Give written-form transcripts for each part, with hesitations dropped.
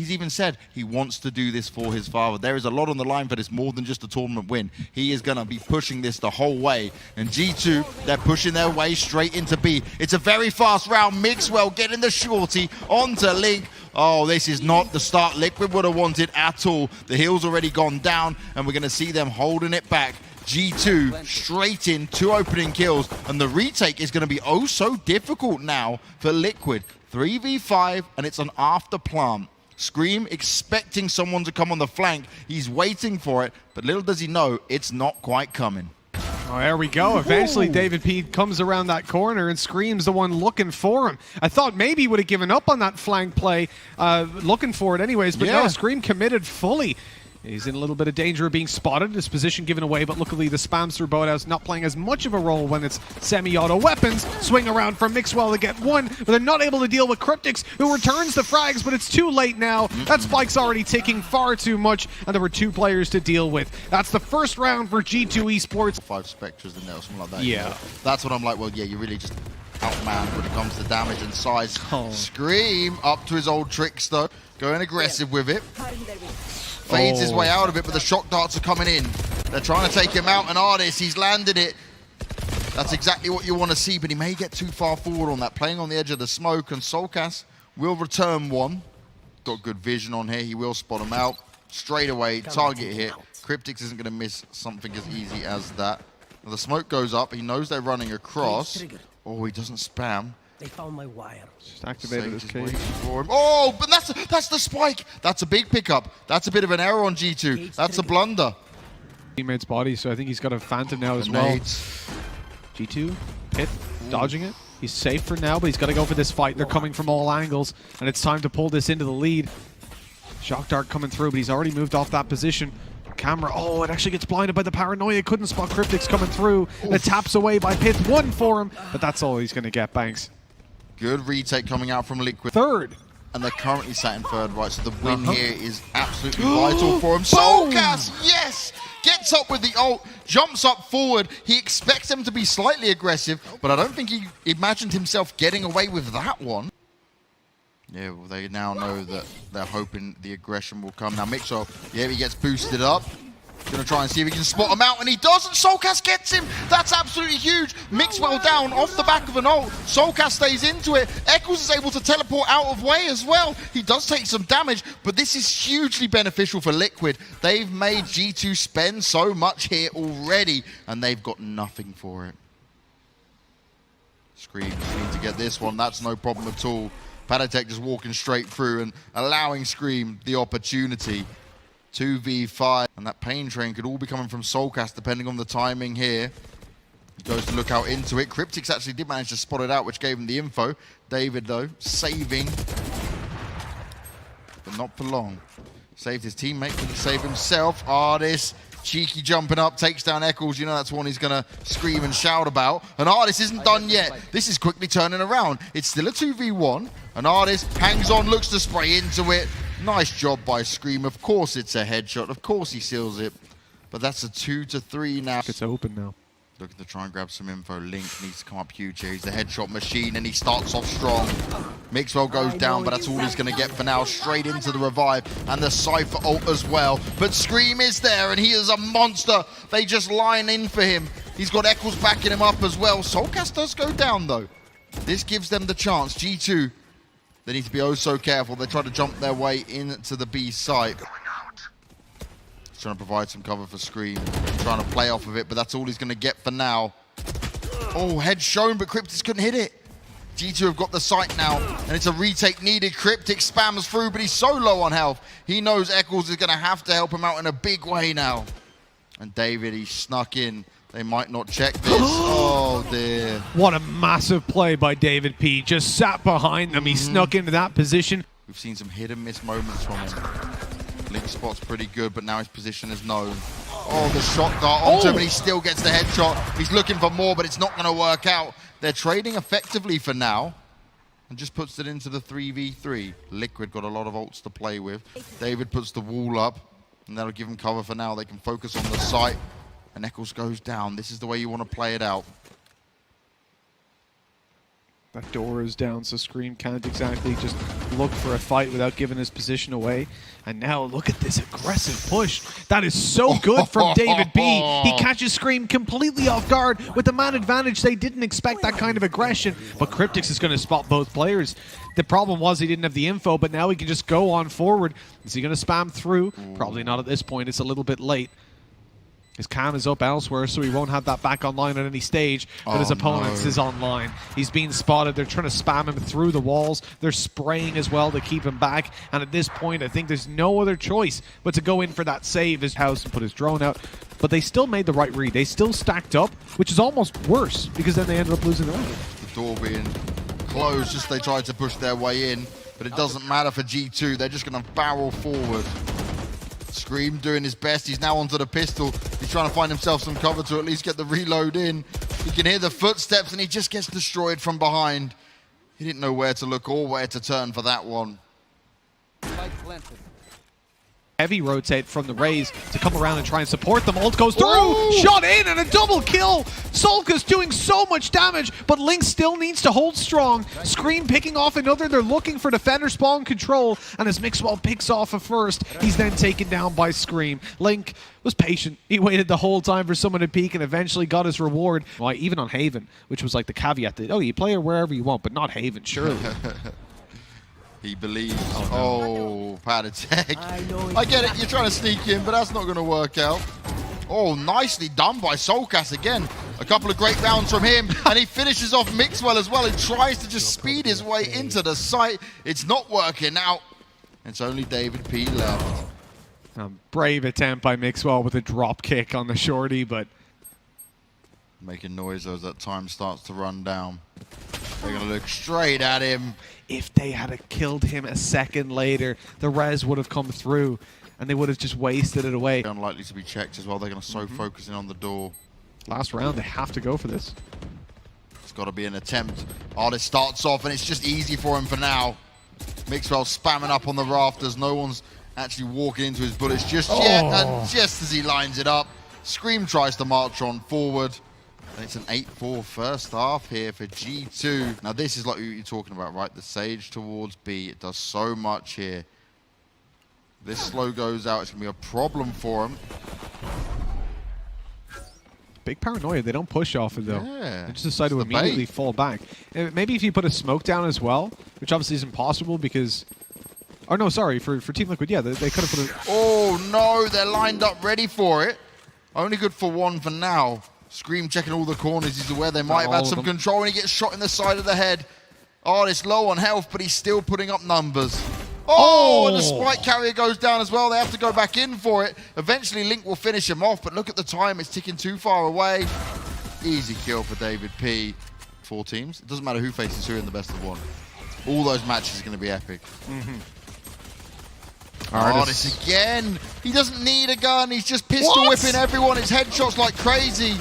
He's even said he wants to do this for his father. There is a lot on the line for this, more than just a tournament win. He is going to be pushing this the whole way. And G2, they're pushing their way straight into B. It's a very fast round. Mixwell getting the shorty onto Link. Oh, this is not the start Liquid would have wanted at all. The heal's already gone down, and we're going to see them holding it back. G2 straight in, 2 opening kills, and the retake is going to be oh so difficult now for Liquid. 3v5, and it's an after plant. Scream expecting someone to come on the flank. He's waiting for it, but little does he know, it's not quite coming. Oh, there we go. Eventually, dapr comes around that corner, and Scream's the one looking for him. I thought maybe he would have given up on that flank play, looking for it anyways, but no, Scream committed fully. He's in a little bit of danger of being spotted, his position given away, but luckily the spams through boathouse not playing as much of a role when it's semi-auto weapons. Swing around from Mixwell to get one, but they're not able to deal with Cryptics, who returns the frags, but it's too late now. That spike's already ticking far too much, and there were 2 players to deal with. That's the first round for G2 Esports. 5 Spectres in there or something like that. Yeah. You know? That's what I'm like, well, yeah, you really just outmanned when it comes to damage and size. Scream up to his old tricks, though, going aggressive with it. Fades his way out of it, but the shock darts are coming in. They're trying to take him out, and Artis, he's landed it. That's exactly what you want to see, but he may get too far forward on that. Playing on the edge of the smoke, and Solcas will return one. Got good vision on here. He will spot him out. Straight away, target hit. Cryptics isn't going to miss something as easy as that. Now, the smoke goes up. He knows they're running across. Oh, he doesn't spam. They found my wire. Just activated his cage. Oh, but that's the spike. That's a big pickup. That's a bit of an error on G2. That's a blunder. Teammate's body, so I think he's got a Phantom now as well. G2, Pit, dodging it. He's safe for now, but he's got to go for this fight. They're coming from all angles, and it's time to pull this into the lead. Shock dart coming through, but he's already moved off that position. Camera, oh, it actually gets blinded by the paranoia. Couldn't spot Cryptics coming through. And it taps away by Pit. 1 for him, but that's all he's going to get, Banks. Good retake coming out from Liquid. 3rd. And they're currently sat in 3rd, right? So the win here is absolutely vital for him. Solcas, yes! Gets up with the ult, jumps up forward. He expects them to be slightly aggressive, but I don't think he imagined himself getting away with that one. Yeah, well, they now know that they're hoping the aggression will come. Now, Mixwell, yeah, he gets boosted up. Gonna try and see if he can spot him out, and he does, and Solcas gets him. That's absolutely huge. Mixwell down off the back of an ult. Solcas stays into it. Eccles is able to teleport out of way as well. He does take some damage, but this is hugely beneficial for Liquid. They've made G2 spend so much here already, and they've got nothing for it. Scream need to get this one. That's no problem at all. Padatek just walking straight through and allowing Scream the opportunity. 2v5, and that pain train could all be coming from Solcas depending on the timing here. He goes to look out into it. Cryptics actually did manage to spot it out, which gave him the info. David, though, saving, but not for long. Saved his teammate, couldn't save himself. Artis, cheeky jumping up, takes down Eccles. You know that's one he's going to scream and shout about. And Artis isn't done yet. This is quickly turning around. It's still a 2v1, and Artis hangs on, looks to spray into it. Nice job by Scream. Of course it's a headshot. Of course he seals it. But that's a 2-3 now. It's open now. Looking to try and grab some info. Link needs to come up huge here. He's the headshot machine, and he starts off strong. Mixwell goes down, but that's all he's going to get for now. Straight into the revive, and the Cypher ult as well. But Scream is there, and he is a monster. They just line in for him. He's got Eccles backing him up as well. Solcas does go down, though. This gives them the chance. G2, they need to be oh so careful. They try to jump their way into the B site. He's trying to provide some cover for Scream. Trying to play off of it, but that's all he's going to get for now. Oh, head shown, but Cryptics couldn't hit it. G2 have got the site now, and it's a retake needed. Cryptic spams through, but he's so low on health. He knows Eccles is going to have to help him out in a big way now. And David, he snuck in. They might not check this. Oh, dear. What a massive play by David P. Just sat behind them. He snuck into that position. We've seen some hit and miss moments from him. Link spot's pretty good, but now his position is known. Oh, the shot dart onto him, and he still gets the headshot. He's looking for more, but it's not going to work out. They're trading effectively for now, and just puts it into the 3v3. Liquid got a lot of ults to play with. David puts the wall up, and that'll give him cover for now. They can focus on the site. And Eccles goes down. This is the way you want to play it out. That door is down, so Scream can't exactly just look for a fight without giving his position away. And now look at this aggressive push. That is so good from David P. He catches Scream completely off guard with the man advantage. They didn't expect that kind of aggression, but Cryptix is going to spot both players. The problem was he didn't have the info, but now he can just go on forward. Is he going to spam through? Probably not at this point. It's a little bit late. His cam is up elsewhere, so he won't have that back online at any stage, but his opponent's is online. He's being spotted. They're trying to spam him through the walls. They're spraying as well to keep him back, and at this point, I think there's no other choice but to go in for that save his house and put his drone out. But they still made the right read. They still stacked up, which is almost worse, because then they ended up losing the round. The door being closed, just they tried to push their way in, but it doesn't matter for G2. They're just going to barrel forward. Scream doing his best. He's now onto the pistol. He's trying to find himself some cover to at least get the reload in. He can hear the footsteps and he just gets destroyed from behind. He didn't know where to look or where to turn for that one. Heavy rotate from the Rays to come around and try and support them. Ult goes through, shot in, and a double kill. Solka's doing so much damage, but Link still needs to hold strong. Scream picking off another. They're looking for defender spawn control, and as Mixwell picks off a first, he's then taken down by Scream. Link was patient. He waited the whole time for someone to peek and eventually got his reward. Why, even on Haven, which was like the caveat that, oh, you play her wherever you want, but not Haven, surely. He believes. Oh, padded tech. I get it, you're trying to sneak in, but that's not going to work out. Oh, nicely done by Solkas again. A couple of great rounds from him, and he finishes off Mixwell as well. He tries to just speed his way into the site. It's not working out. It's only David P left. Brave attempt by Mixwell with a drop kick on the shorty, but making noise as that time starts to run down. They're going to look straight at him. If they had killed him a second later, the res would have come through, and they would have just wasted it away. Unlikely to be checked as well. They're going to so focus in on the door. Last round, they have to go for this. It's got to be an attempt. Artist starts off, and it's just easy for him for now. Mixwell spamming up on the rafters. No one's actually walking into his bullets just yet, and just as he lines it up, Scream tries to march on forward. And it's an 8-4 first half here for G2. Now this is like what you're talking about, right? The Sage towards B. It does so much here. This slow goes out. It's going to be a problem for him. Big paranoia. They don't push off it, though. Yeah, they just decide to immediately fall back. Maybe if you put a smoke down as well, which obviously isn't possible because... Oh, no, sorry. For Team Liquid, yeah, they could have put a... Oh, no. They're lined up ready for it. Only good for one for now. Scream checking all the corners. He's aware they might have had some control, and he gets shot in the side of the head. Artist low on health, but he's still putting up numbers. Oh, and the spike carrier goes down as well. They have to go back in for it. Eventually, Link will finish him off, but look at the time. It's ticking too far away. Easy kill for David P. 4 teams. It doesn't matter who faces who in the best of one. All those matches are going to be epic. Artist again. He doesn't need a gun. He's just pistol whipping everyone. His headshots like crazy.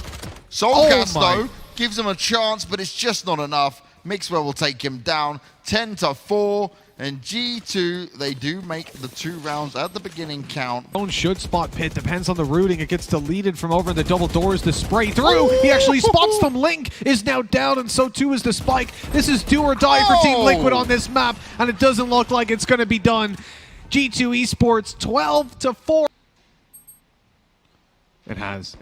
Solkas, though, gives him a chance, but it's just not enough. Mixwell will take him down 10-4. And G2, they do make the 2 rounds at the beginning count. Should spot Pit. Depends on the routing. It gets deleted from over in the double doors to spray through. He actually spots them. Link is now down, and so too is the spike. This is do or die for Team Liquid on this map, and it doesn't look like it's going to be done. G2 Esports 12-4. It has.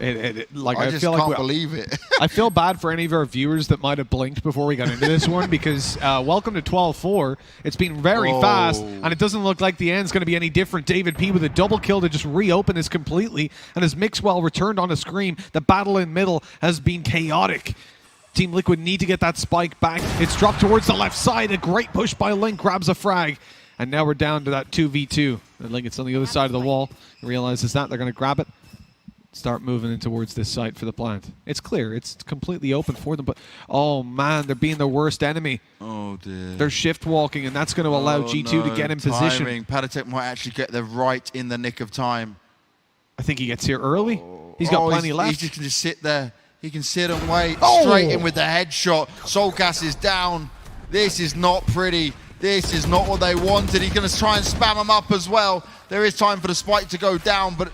Like I just can't believe it. I feel bad for any of our viewers that might have blinked before we got into this one because welcome to 12-4. It's been very fast, and it doesn't look like the end's going to be any different. David P with a double kill to just reopen this completely, and as Mixwell returned on a Scream, the battle in middle has been chaotic. Team Liquid need to get that spike back. It's dropped towards the left side. A great push by Link, grabs a frag. And now we're down to that 2v2. And Link gets on the other side of the wall. He realizes that. They're going to grab it. Start moving in towards this site for the plant. It's clear. It's completely open for them. But, oh, man, they're being the worst enemy. Oh, dear. They're shift walking, and that's going to allow G2 to get in position. Padatech might actually get there right in the nick of time. I think he gets here early. He's got plenty left. He just can just sit there. He can sit and wait. Straight in with the headshot. Solkas is down. This is not pretty. This is not what they wanted. He's going to try and spam him up as well. There is time for the spike to go down, but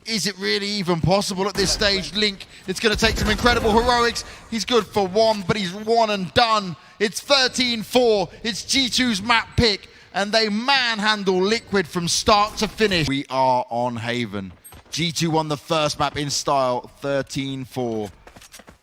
Is it really even possible at this stage? Link, it's going to take some incredible heroics. He's good for one, but he's one and done. It's 13-4. It's G2's map pick, and they manhandle Liquid from start to finish. We are on Haven. G2 won the first map in style, 13-4.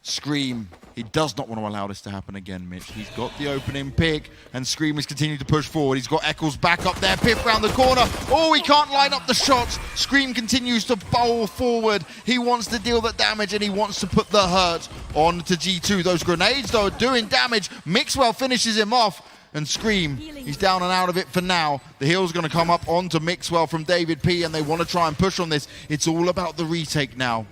Scream. He does not want to allow this to happen again, Mitch. He's got the opening pick, and Scream is continuing to push forward. He's got Eccles back up there, Piff round the corner. Oh, he can't line up the shots. Scream continues to bowl forward. He wants to deal the damage, and he wants to put the hurt on to G2. Those grenades, though, are doing damage. Mixwell finishes him off, and Scream, he's down and out of it for now. The heal's going to come up onto Mixwell from David P, and they want to try and push on this. It's all about the retake now.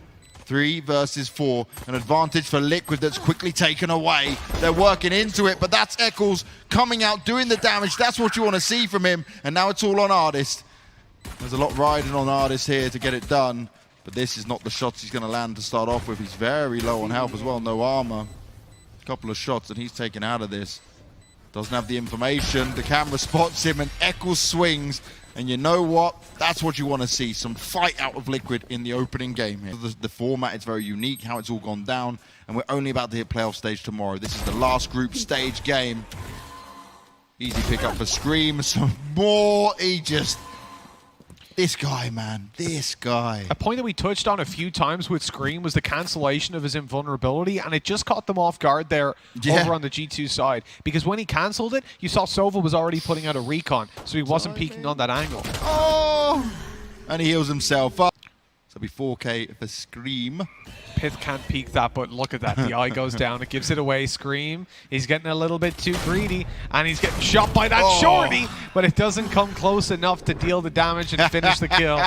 3 versus 4, an advantage for Liquid that's quickly taken away. They're working into it, but that's Eccles coming out, doing the damage. That's what you want to see from him, and now it's all on Artist. There's a lot riding on Artist here to get it done, but this is not the shots he's going to land to start off with. He's very low on health as well, no armor. A couple of shots and he's taken out of this. Doesn't have the information, the camera spots him, and Eccles swings. And you know what? That's what you want to see. Some fight out of Liquid in the opening game here. The format is very unique, how it's all gone down. And we're only about to hit playoff stage tomorrow. This is the last group stage game. Easy pick up for Scream. Some more Aegis. This guy, man. This guy. A point that we touched on a few times with Scream was the cancellation of his invulnerability, and it just caught them off guard there over on the G2 side. Because when he cancelled it, you saw Sova was already putting out a recon, so he wasn't peeking on that angle. Oh! And he heals himself up. So it'll be 4K for Scream. Pith can't peek that, but look at that. The eye goes down. It gives it away. Scream. He's getting a little bit too greedy, and he's getting shot by that shorty, but it doesn't come close enough to deal the damage and finish the kill.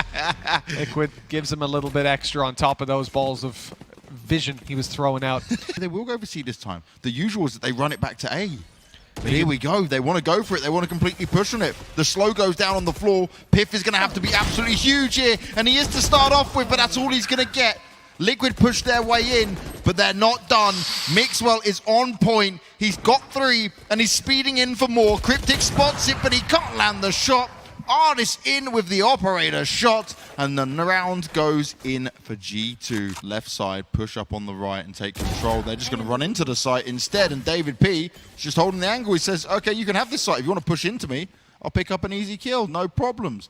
Liquid gives him a little bit extra on top of those balls of vision he was throwing out. They will go for C this time. The usual is that they run it back to A. But here we go. They want to go for it. They want to completely push on it. The slow goes down on the floor. Piff is going to have to be absolutely huge here, and he is to start off with, but that's all he's going to get. Liquid push their way in, but they're not done. Mixwell is on point. He's got 3, and he's speeding in for more. Cryptic spots it, but he can't land the shot. Artist in with the operator shot, and the round goes in for G2. Left side, push up on the right and take control. They're just going to run into the site instead, and David P is just holding the angle. He says, okay, you can have this site. If you want to push into me, I'll pick up an easy kill, no problems.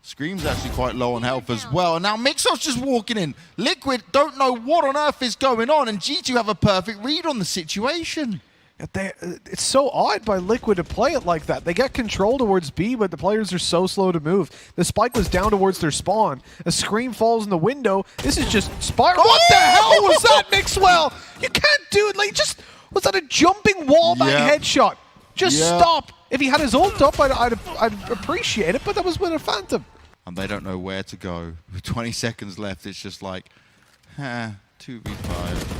Scream's actually quite low on health as well. And now Mixwell's just walking in. Liquid don't know what on earth is going on, and G2 have a perfect read on the situation. It's so odd by Liquid to play it like that. They get control towards B, but the players are so slow to move. The spike was down towards their spawn. A Scream falls in the window. This is just spiral. What the hell was that, Mixwell? You can't do it. Like, just was that a jumping wallbang headshot? Just stop. If he had his ult up, I'd appreciate it, but that was with a Phantom. And they don't know where to go. With 20 seconds left, it's just like, 2v5.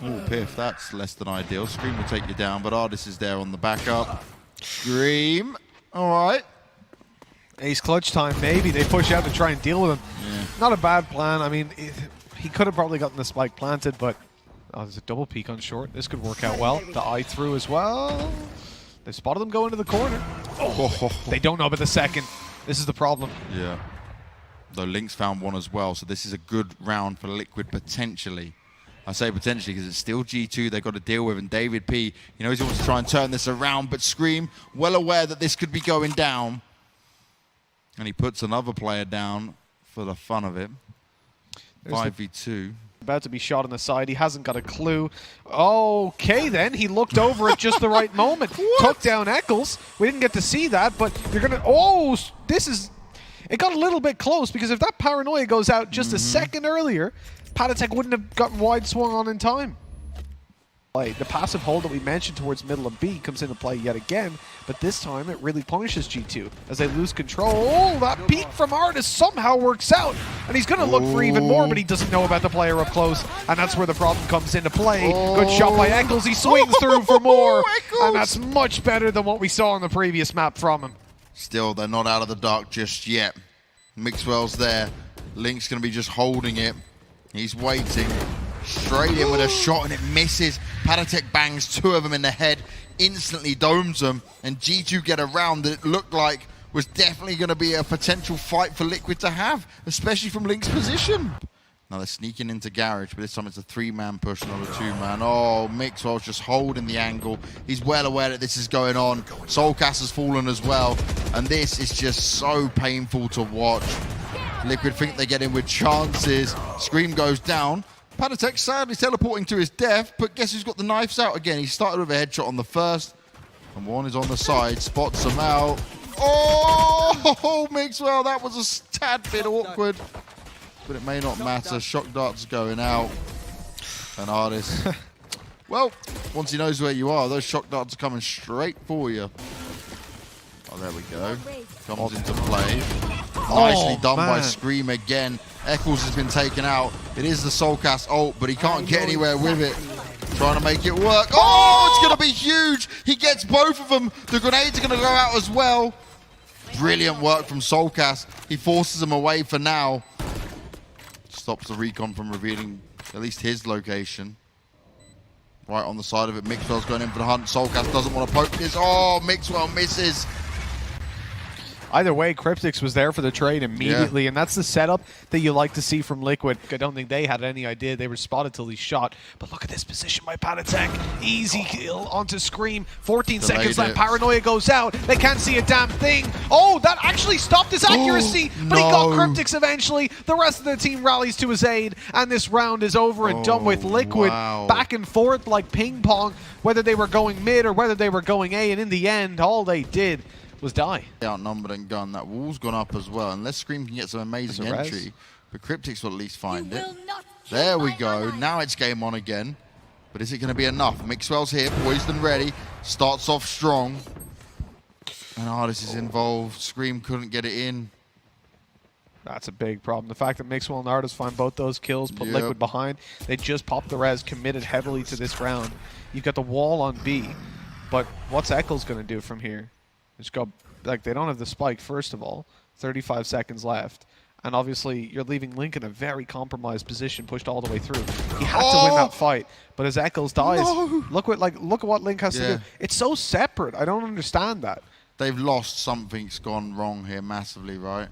Oh, Piff, that's less than ideal. Scream will take you down, but Artist is there on the backup. Scream, all right. Ace clutch time, maybe. They push out to try and deal with him. Yeah. Not a bad plan. I mean, he could have probably gotten the spike planted, but there's a double peek on short. This could work out well. The eye through as well. They spotted them go into the corner. Oh, they don't know about the second. This is the problem. Yeah. Though Link's found one as well, so this is a good round for Liquid potentially. I say potentially because it's still G2 they've got to deal with, and David P, he knows he wants to try and turn this around, but Scream, well aware that this could be going down. And he puts another player down for the fun of it. 5v2. About to be shot on the side. He hasn't got a clue. Okay, then. He looked over at just the right moment. Took down Eccles. We didn't get to see that, but you're going to... Oh, this is... It got a little bit close, because if that paranoia goes out just a second earlier, Patatek wouldn't have gotten wide swung on in time. The passive hold that we mentioned towards middle of B comes into play yet again, but this time it really punishes G2 as they lose control. Oh, that peek from Artist somehow works out, and he's going to look for even more, but he doesn't know about the player up close, and that's where the problem comes into play. Good shot by Eccles. He swings through for more, and that's much better than what we saw on the previous map from him. Still, they're not out of the dark just yet. Mixwell's there. Link's going to be just holding it. He's waiting. Straight in with a shot, and it misses. Patatek bangs 2 of them in the head, instantly domes them, and G2 get around. It looked like was definitely going to be a potential fight for Liquid to have, especially from Link's position. Now they're sneaking into Garage, but this time it's a 3-man push, not a 2-man. Oh, Mixwell's just holding the angle. He's well aware that this is going on. Soulcast has fallen as well, and this is just so painful to watch. Liquid think they get in with chances. Scream goes down. Panatek sadly teleporting to his death, but guess who's got the knives out again? He started with a headshot on the first, and one is on the side, spots him out. Oh, Mixwell, that was a tad bit awkward. But it may not matter. Shock darts going out. And Artist. Well, once he knows where you are, those shock darts are coming straight for you. Oh, there we go. Comes into play. Nicely done by Scream again. Eccles has been taken out. It is the Soulcast ult, but he can't get anywhere with it. Trying to make it work. Oh, it's going to be huge. He gets both of them. The grenades are going to go out as well. Brilliant work from Soulcast. He forces them away for now. Stops the recon from revealing at least his location. Right on the side of it, Mixwell's going in for the hunt. Soulcast doesn't want to poke this. Oh, Mixwell misses. Either way, Cryptix was there for the trade immediately, and that's the setup that you like to see from Liquid. I don't think they had any idea. They were spotted till he shot. But look at this position by Panatek. Easy kill onto Scream. 14 seconds left. Paranoia goes out. They can't see a damn thing. Oh, that actually stopped his accuracy, but he got Cryptix eventually. The rest of the team rallies to his aid, and this round is over and done with. Liquid back and forth like ping pong, whether they were going mid or whether they were going A, and in the end, all they did was die. Outnumbered and gone. That wall's gone up as well. Unless Scream can get some amazing entry, but Cryptix will at least find it. There we go. Now it's game on again. But is it going to be enough? Mixwell's here, poised and ready. Starts off strong. And Artist is involved. Scream couldn't get it in. That's a big problem. The fact that Mixwell and Artist find both those kills, put Liquid behind. They just popped the res, committed heavily to this round. You've got the wall on B. But what's Eccles going to do from here? Just go, like, they don't have the spike, first of all. 35 seconds left. And obviously, you're leaving Link in a very compromised position, pushed all the way through. He had to win that fight. But as Eccles dies, look at what Link has to do. It's so separate. I don't understand that. They've lost. Something's gone wrong here massively, right?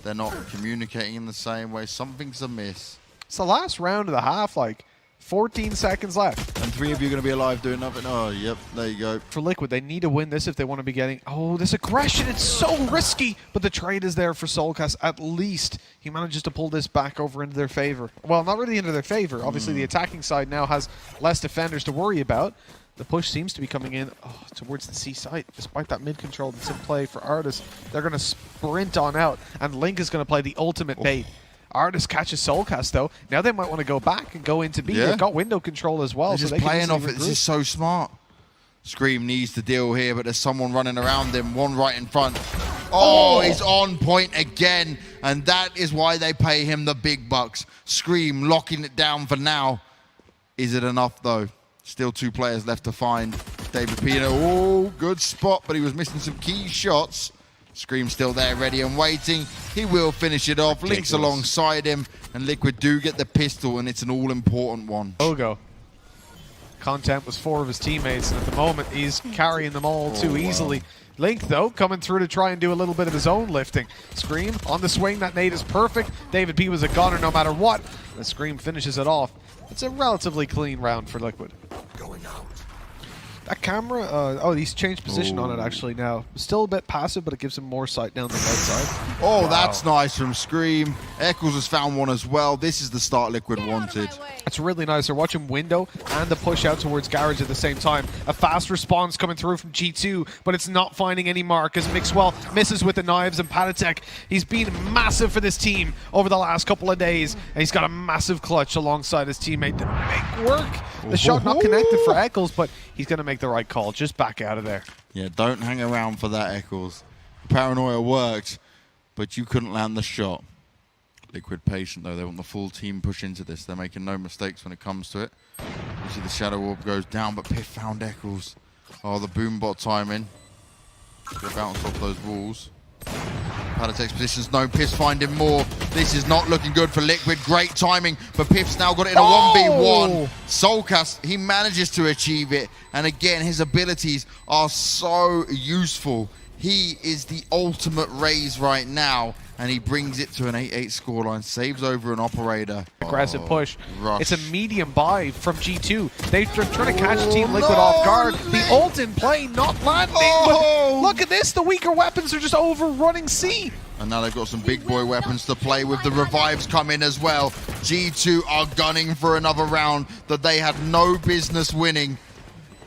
They're not communicating in the same way. Something's amiss. It's the last round of the half, like, 14 seconds left. And 3 of you are going to be alive doing nothing. Oh, yep, there you go. For Liquid, they need to win this if they want to be getting... Oh, this aggression, it's so risky. But the trade is there for Soulcast. At least he manages to pull this back over into their favor. Well, not really into their favor. Obviously, the attacking side now has less defenders to worry about. The push seems to be coming in towards the C site. Despite that mid control that's in play for Artist, they're going to sprint on out. And Link is going to play the ultimate bait. Artist catches Soulcast, though. Now they might want to go back and go into B. They've got window control as well. They're just playing off it. This is so smart. Scream needs to deal here, but there's someone running around him. One right in front. Oh, he's on point again. And that is why they pay him the big bucks. Scream locking it down for now. Is it enough, though? Still 2 players left to find. David Pino. Oh, good spot, but he was missing some key shots. Scream still there, ready and waiting. He will finish it off. Link's alongside him, and Liquid do get the pistol, and it's an all-important one. Ogo. Content was 4 of his teammates, and at the moment, he's carrying them all too easily. Link, though, coming through to try and do a little bit of his own lifting. Scream on the swing. That nade is perfect. David P was a gunner no matter what. The Scream finishes it off. It's a relatively clean round for Liquid. Going out. That camera, he's changed position on it actually now. Still a bit passive, but it gives him more sight down the right side. Oh, wow. That's nice from Scream. Eccles has found one as well. This is the start Liquid wanted. It's really nice. They're watching window and the push out towards Garage at the same time. A fast response coming through from G2, but it's not finding any mark as Mixwell misses with the knives, and Panatek, he's been massive for this team over the last couple of days, and he's got a massive clutch alongside his teammate to make work. The shot not connected for Eccles, but he's going to make the right call. Just back out of there. Yeah, don't hang around for that, Eccles. Paranoia worked, but you couldn't land the shot. Liquid patient, though. They want the full team push into this. They're making no mistakes when it comes to it. You see the Shadow Orb goes down, but Piff found Eccles. Oh, the boombot timing. They bounce off those walls. Panatek's position's known. Piff's finding more. This is not looking good for Liquid. Great timing, but Piff's now got it in a 1v1. Soulcast, he manages to achieve it. And again, his abilities are so useful He is the ultimate raise right now, and he brings it to an 8-8 scoreline, saves over an operator. Aggressive push. Rush. It's a medium buy from G2. They're trying to catch Team Liquid off guard. The ult in play not landing. But look at this, the weaker weapons are just overrunning C. And now they've got some big boy weapons to play with. The revives come in as well. G2 are gunning for another round that they had no business winning.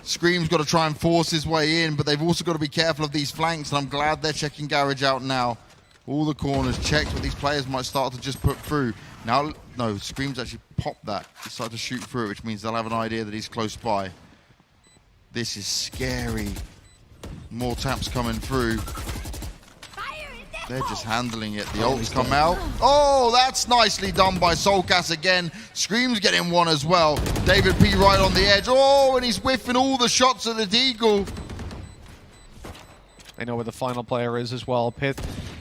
Scream's got to try and force his way in, but they've also got to be careful of these flanks, and I'm glad they're checking Garage out now. All the corners checked, but these players might start to just put through. Now, no, Scream's actually popped that. He started to shoot through it, which means they'll have an idea that he's close by. This is scary. More taps coming through. They're just handling it. The ult's come out. Oh, that's nicely done by soulcas again. Scream's getting one as well. David P right on the edge. Oh, and he's whiffing all the shots at the deagle. They know where the final player is as well. Pith,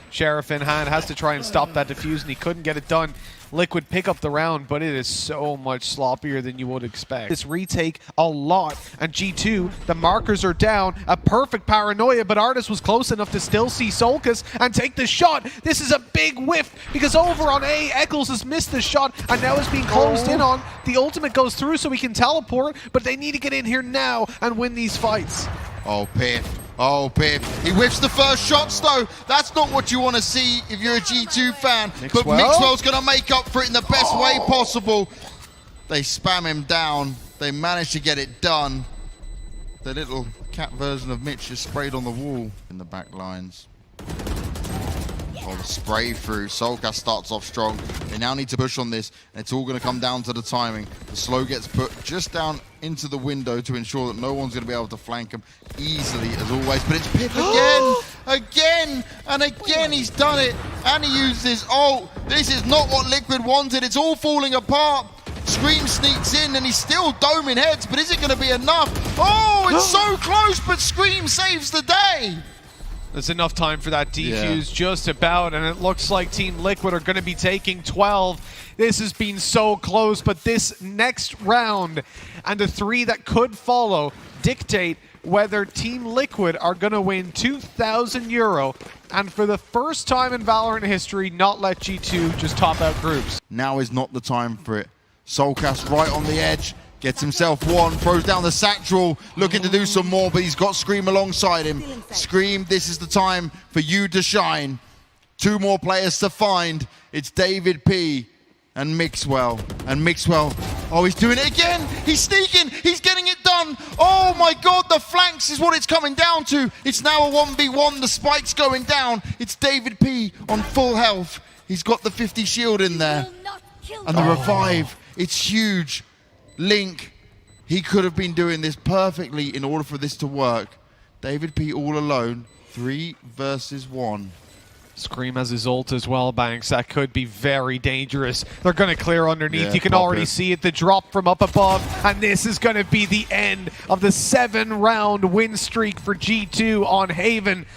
Sheriff in hand, has to try and stop that defuse, and he couldn't get it done. Liquid pick up the round, but it is so much sloppier than you would expect. This retake a lot, and G2, the markers are down. A perfect paranoia, but Artis was close enough to still see soulcas and take the shot. This is a big whiff, because over on A, Eccles has missed the shot, and now it's being closed in on. The ultimate goes through so he can teleport, but they need to get in here now and win these fights. Oh, Piff. Oh, Piff. He whiffs the first shots, though. That's not what you want to see if you're a G2 fan. But Mixwell's going to make up for it in the best way possible. They spam him down. They manage to get it done. The little cat version of Mitch is sprayed on the wall in the back lines. Oh, the spray through. soulcas starts off strong. They now need to push on this, and it's all going to come down to the timing. The slow gets put just down into the window to ensure that no one's going to be able to flank him easily, as always. But it's Pip again, and again he's done it. And he uses his ult. This is not what Liquid wanted. It's all falling apart. Scream sneaks in, and he's still doming heads, but is it going to be enough? Oh, it's so close, but Scream saves the day. There's enough time for that defuse, just about, and it looks like Team Liquid are going to be taking 12. This has been so close, but this next round and the 3 that could follow dictate whether Team Liquid are going to win €2,000 and for the first time in Valorant history not let G2 just top out groups. Now is not the time for it. soulcas right on the edge. Gets himself one, throws down the satchel, looking to do some more, but he's got Scream alongside him. Scream, this is the time for you to shine. 2 more players to find. It's David P and Mixwell. And Mixwell, oh, he's doing it again. He's sneaking, he's getting it done. Oh my God, the flanks is what it's coming down to. It's now a 1v1, the spike's going down. It's David P on full health. He's got the 50 shield in there. And the revive, it's huge. Link, he could have been doing this perfectly in order for this to work. David P all alone, 3 versus 1. Scream has his ult as well, Banks. That could be very dangerous. They're going to clear underneath. You can already see it, the drop from up above. And this is going to be the end of the 7-round win streak for G2 on Haven.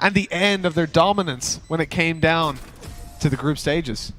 And the end of their dominance when it came down to the group stages.